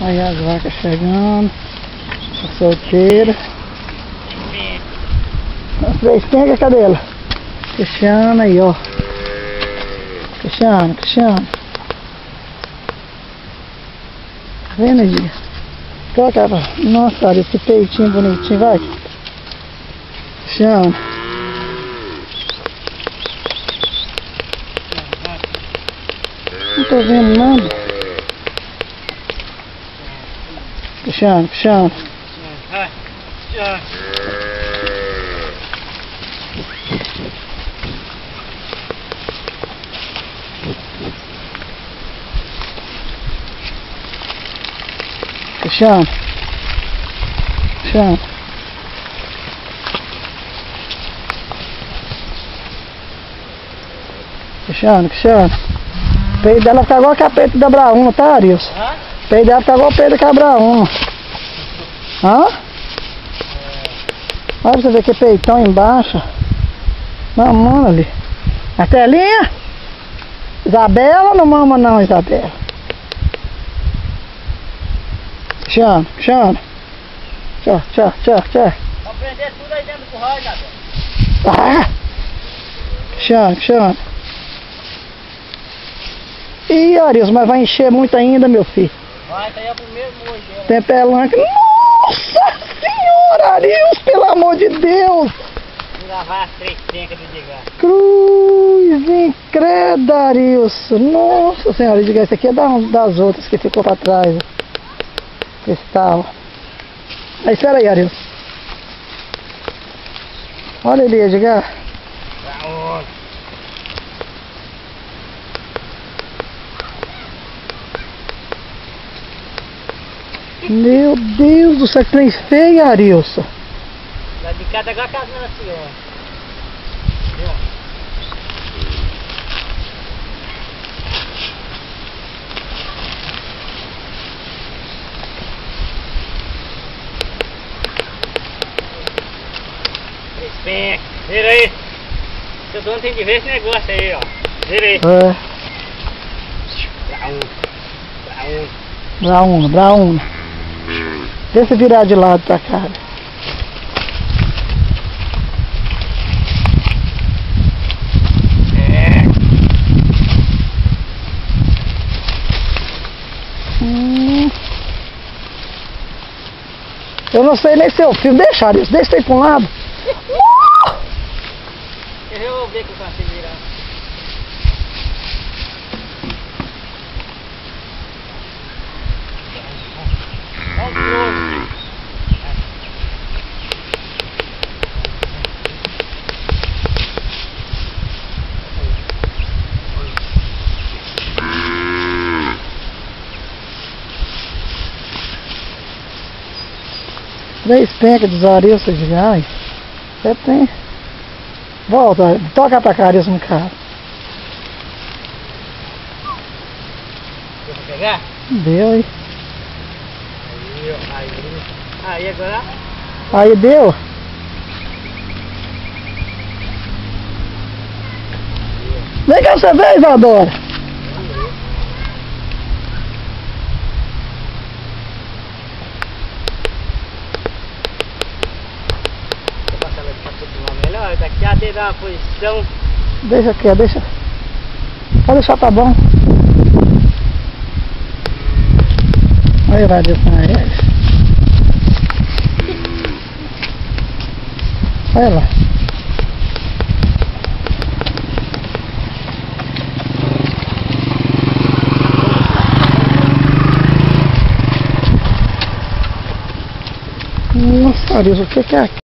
Aí as vacas chegando. A solteira. As três pencas, cadê ela? Cristiano aí, ó. Cristiano. Tá vendo aí? Coloca ela. Nossa, olha esse peitinho bonitinho, vai. Cristiano. Não tô vendo nada. Cristiano. Cristiano. O peito dela fica igual a capeta da Braúna, tá, Arilson? O peito dela fica igual o peito da Braúna. Hã? Olha pra você ver que peitão embaixo. Mamando ali. Martelinha? Isabela, não mama não, Isabela. Cristiano. Tchau. Vou prender tudo aí dentro do curral, Isabela. Cristiano. Ih, Arilson, mas vai encher muito ainda, meu filho. Vai, tá aí é o primeiro mojo dela. Tem pelanca. Nossa senhora, Arilson, pelo amor de Deus. Vou lavar as três pencas do Edgar. Cruz, incrédulo, Arilson. Nossa senhora, Edgar, isso aqui é das outras que ficou pra trás. Cristal. Aí, espera aí, Arilson. Olha ali, Edgar. Pra onde? Meu Deus do céu, que trem feio, Arilson. Lá de cá tá igual a casa da senhora. Viu? Três pencas. Vira aí. Seu dono tem que ver esse negócio aí, ó. Vira aí. Braúna. Deixa eu virar de lado pra cá. Eu não sei nem seu filho. Deixa isso aí pra um lado. Eu vou ver que eu consigo virar. Três pencas dos Arilson de gás. Você tem. Volta, toca pra cá, Arilson, no carro. Deu pra pegar? Deu aí. Aí agora. Aí deu. Vem cá você ver, Isadora. Vou passar ela de capítulo melhor. Daqui a ter uma posição. Deixa aqui, deixa. Pode deixar, tá bom. Aí vai descer aí. Olha lá. Nossa, Arilson, o que é aqui?